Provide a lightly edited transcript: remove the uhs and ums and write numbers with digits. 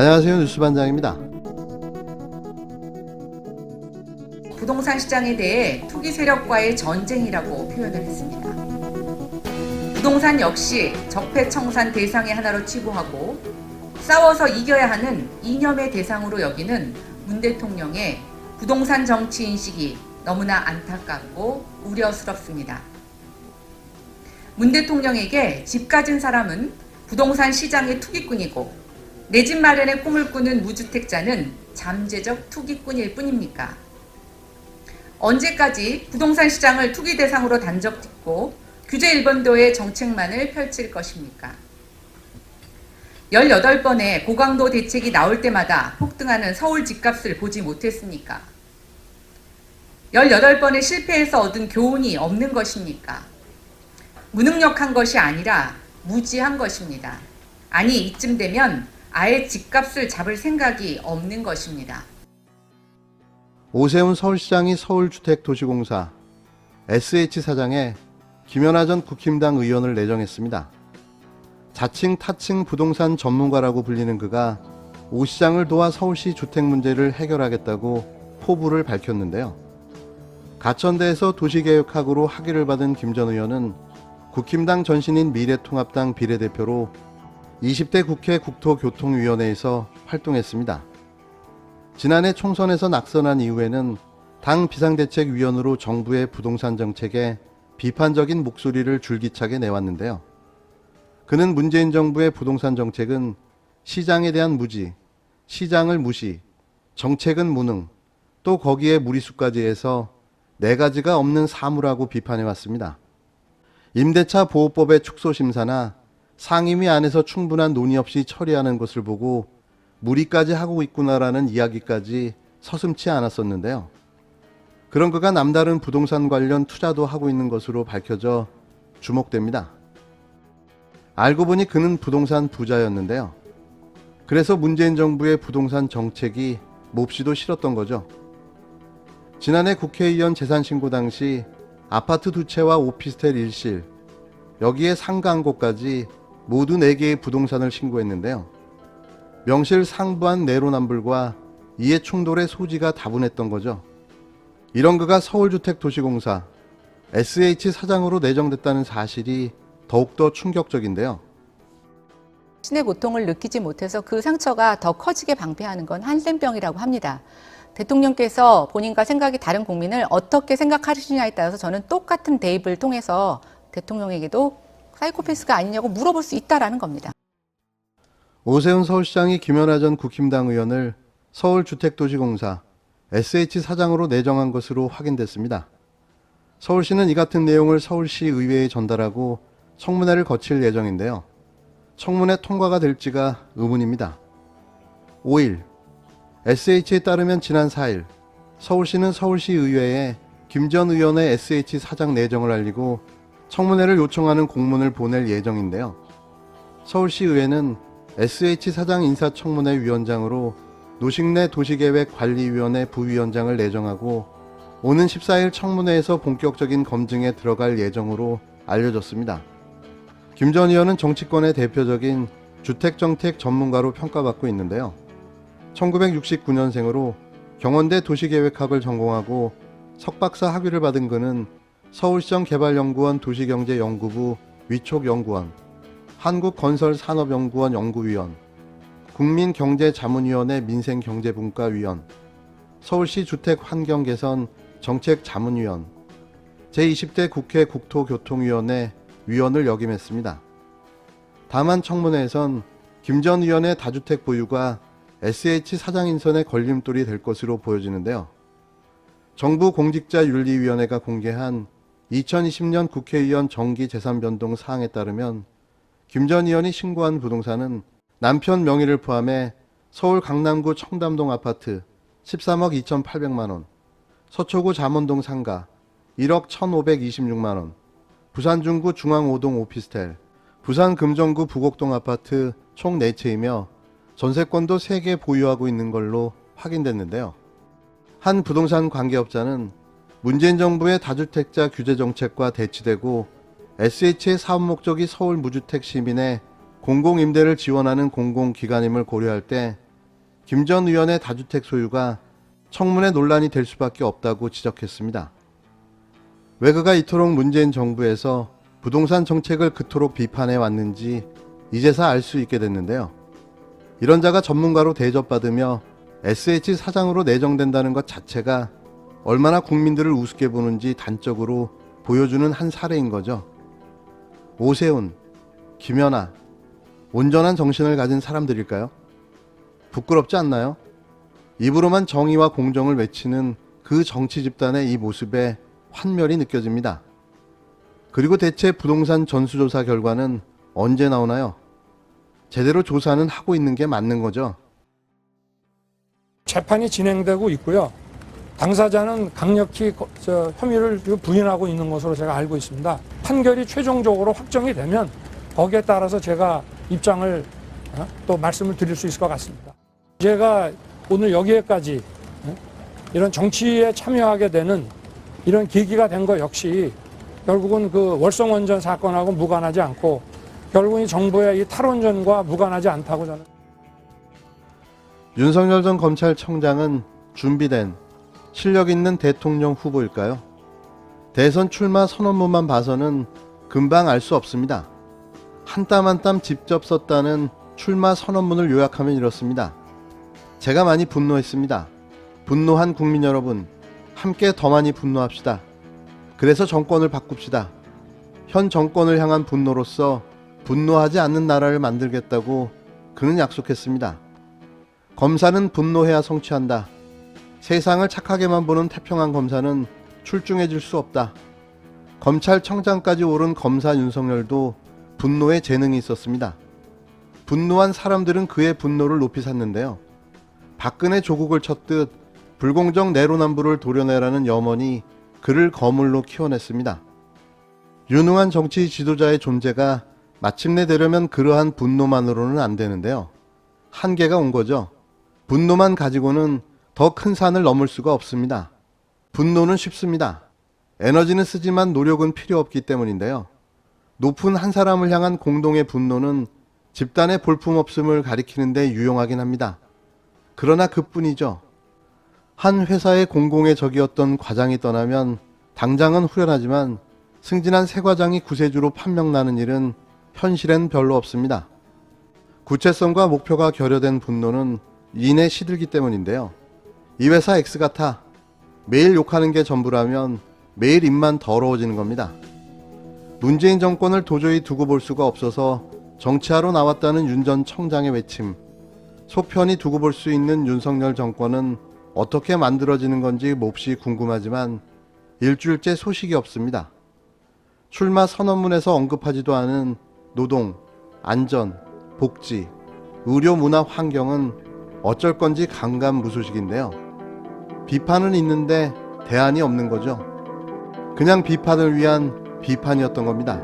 안녕하세요. 뉴스반장입니다. 부동산 시장에 대해 투기 세력과의 전쟁이라고 표현을 했습니다. 부동산 역시 적폐청산 대상의 하나로 치부하고 싸워서 이겨야 하는 이념의 대상으로 여기는 문 대통령의 부동산 정치 인식이 너무나 안타깝고 우려스럽습니다. 문 대통령에게 집 가진 사람은 부동산 시장의 투기꾼이고 내 집 마련의 꿈을 꾸는 무주택자는 잠재적 투기꾼일 뿐입니까? 언제까지 부동산 시장을 투기 대상으로 단적 짓고 규제 일본도의 정책만을 펼칠 것입니까? 18번의 고강도 대책이 나올 때마다 폭등하는 서울 집값을 보지 못했습니까? 18번의 실패에서 얻은 교훈이 없는 것입니까? 무능력한 것이 아니라 무지한 것입니다. 아니, 이쯤 되면 아예 집값을 잡을 생각이 없는 것입니다. 오세훈 서울시장이 서울주택도시공사 SH 사장에 김연아 전 국힘당 의원을 내정했습니다. 자칭 타칭 부동산 전문가라고 불리는 그가 오 시장을 도와 서울시 주택 문제를 해결하겠다고 포부를 밝혔는데요. 가천대에서 도시개혁학으로 학위를 받은 김 전 의원은 국힘당 전신인 미래통합당 비례대표로 20대 국회 국토교통위원회에서 활동했습니다. 지난해 총선에서 낙선한 이후에는 당 비상대책위원으로 정부의 부동산 정책에 비판적인 목소리를 줄기차게 내왔는데요. 그는 문재인 정부의 부동산 정책은 시장에 대한 무지, 시장을 무시, 정책은 무능, 또 거기에 무리수까지 해서 4가지가 없는 사무라고 비판해왔습니다. 임대차 보호법의 축소심사나 상임위 안에서 충분한 논의 없이 처리하는 것을 보고 무리까지 하고 있구나라는 이야기까지 서슴지 않았었는데요. 그런 그가 남다른 부동산 관련 투자도 하고 있는 것으로 밝혀져 주목됩니다. 알고 보니 그는 부동산 부자였는데요. 그래서 문재인 정부의 부동산 정책이 몹시도 싫었던 거죠. 지난해 국회의원 재산신고 당시 아파트 2채와 오피스텔 1실, 여기에 상가 한 곳까지 모두 4개의 부동산을 신고했는데요. 명실 상부한 내로남불과 이해 충돌의 소지가 다분했던 거죠. 이런 그가 서울주택도시공사 SH 사장으로 내정됐다는 사실이 더욱더 충격적인데요. 신의 고통을 느끼지 못해서 그 상처가 더 커지게 방패하는 건 한센병이라고 합니다. 대통령께서 본인과 생각이 다른 국민을 어떻게 생각하시느냐에 따라서 저는 똑같은 대입을 통해서 대통령에게도 사이코패스가 아니냐고 물어볼 수 있다라는 겁니다. 오세훈 서울시장이 김연아 전 국힘당 의원을 서울주택도시공사 SH 사장으로 내정한 것으로 확인됐습니다. 서울시는 이 같은 내용을 서울시 의회에 전달하고 청문회를 거칠 예정인데요. 청문회 통과가 될지가 의문입니다. 5일 SH에 따르면 지난 4일 서울시는 서울시 의회에 김 전 의원의 SH 사장 내정을 알리고 청문회를 요청하는 공문을 보낼 예정인데요. 서울시 의회는 SH 사장 인사청문회 위원장으로 노식래 도시계획관리위원회 부위원장을 내정하고 오는 14일 청문회에서 본격적인 검증에 들어갈 예정으로 알려졌습니다. 김 전 의원은 정치권의 대표적인 주택정책 전문가로 평가받고 있는데요. 1969년생으로 경원대 도시계획학을 전공하고 석박사 학위를 받은 그는 서울시정 개발연구원 도시경제연구부 위촉연구원, 한국건설산업연구원 연구위원, 국민경제자문위원회 민생경제분과위원, 서울시 주택환경개선 정책자문위원, 제20대 국회 국토교통위원회 위원을 역임했습니다. 다만 청문회에선 김 전 의원의 다주택 보유가 SH 사장 인선의 걸림돌이 될 것으로 보여지는데요. 정부 공직자윤리위원회가 공개한 2020년 국회의원 정기 재산변동 사항에 따르면 김 전 의원이 신고한 부동산은 남편 명의를 포함해 서울 강남구 청담동 아파트 13억 2,800만원, 서초구 잠원동 상가 1억 1,526만원, 부산 중구 중앙 5동 오피스텔, 부산 금정구 부곡동 아파트 총 4채이며 전세권도 3개 보유하고 있는 걸로 확인됐는데요. 한 부동산 관계업자는 문재인 정부의 다주택자 규제 정책과 대치되고 SH의 사업 목적이 서울 무주택 시민의 공공임대를 지원하는 공공기관임을 고려할 때 김 전 의원의 다주택 소유가 청문회 논란이 될 수밖에 없다고 지적했습니다. 왜 그가 이토록 문재인 정부에서 부동산 정책을 그토록 비판해 왔는지 이제서 알 수 있게 됐는데요. 이런 자가 전문가로 대접받으며 SH 사장으로 내정된다는 것 자체가 얼마나 국민들을 우습게 보는지 단적으로 보여주는 한 사례인 거죠. 오세훈, 김연아, 온전한 정신을 가진 사람들일까요? 부끄럽지 않나요? 입으로만 정의와 공정을 외치는 그 정치 집단의 이 모습에 환멸이 느껴집니다. 그리고 대체 부동산 전수조사 결과는 언제 나오나요? 제대로 조사는 하고 있는 게 맞는 거죠. 재판이 진행되고 있고요. 당사자는 강력히 혐의를 부인하고 있는 것으로 제가 알고 있습니다. 판결이 최종적으로 확정이 되면 거기에 따라서 제가 입장을 또 말씀을 드릴 수 있을 것 같습니다. 제가 오늘 여기에까지 이런 정치에 참여하게 되는 이런 계기가 된 것 역시 결국은 그 월성원전 사건하고 무관하지 않고 결국은 정부의 이 탈원전과 무관하지 않다고 저는. 윤석열 전 검찰청장은 준비된 실력 있는 대통령 후보일까요? 대선 출마 선언문만 봐서는 금방 알 수 없습니다. 한 땀 한 땀 직접 썼다는 출마 선언문을 요약하면 이렇습니다. 제가 많이 분노했습니다. 분노한 국민 여러분, 함께 더 많이 분노합시다. 그래서 정권을 바꿉시다. 현 정권을 향한 분노로서 분노하지 않는 나라를 만들겠다고 그는 약속했습니다. 검사는 분노해야 성취한다. 세상을 착하게만 보는 태평한 검사는 출중해질 수 없다. 검찰청장까지 오른 검사 윤석열도 분노에 재능이 있었습니다. 분노한 사람들은 그의 분노를 높이 샀는데요. 박근혜 조국을 쳤듯 불공정 내로남불을 도려내라는 염원이 그를 거물로 키워냈습니다. 유능한 정치 지도자의 존재가 마침내 되려면 그러한 분노만으로는 안 되는데요. 한계가 온 거죠. 분노만 가지고는 더 큰 산을 넘을 수가 없습니다. 분노는 쉽습니다. 에너지는 쓰지만 노력은 필요 없기 때문인데요. 높은 한 사람을 향한 공동의 분노는 집단의 볼품없음을 가리키는 데 유용하긴 합니다. 그러나 그뿐이죠. 한 회사의 공공의 적이었던 과장이 떠나면 당장은 후련하지만 승진한 새 과장이 구세주로 판명나는 일은 현실엔 별로 없습니다. 구체성과 목표가 결여된 분노는 인에 시들기 때문인데요. 이 회사 X 같아 매일 욕하는 게 전부라면 매일 입만 더러워지는 겁니다. 문재인 정권을 도저히 두고 볼 수가 없어서 정치하러 나왔다는 윤 전 청장의 외침, 속편히 두고 볼 수 있는 윤석열 정권은 어떻게 만들어지는 건지 몹시 궁금하지만 일주일째 소식이 없습니다. 출마 선언문에서 언급하지도 않은 노동, 안전, 복지, 의료, 문화, 환경은 어쩔 건지 강감무소식인데요. 비판은 있는데 대안이 없는 거죠. 그냥 비판을 위한 비판이었던 겁니다.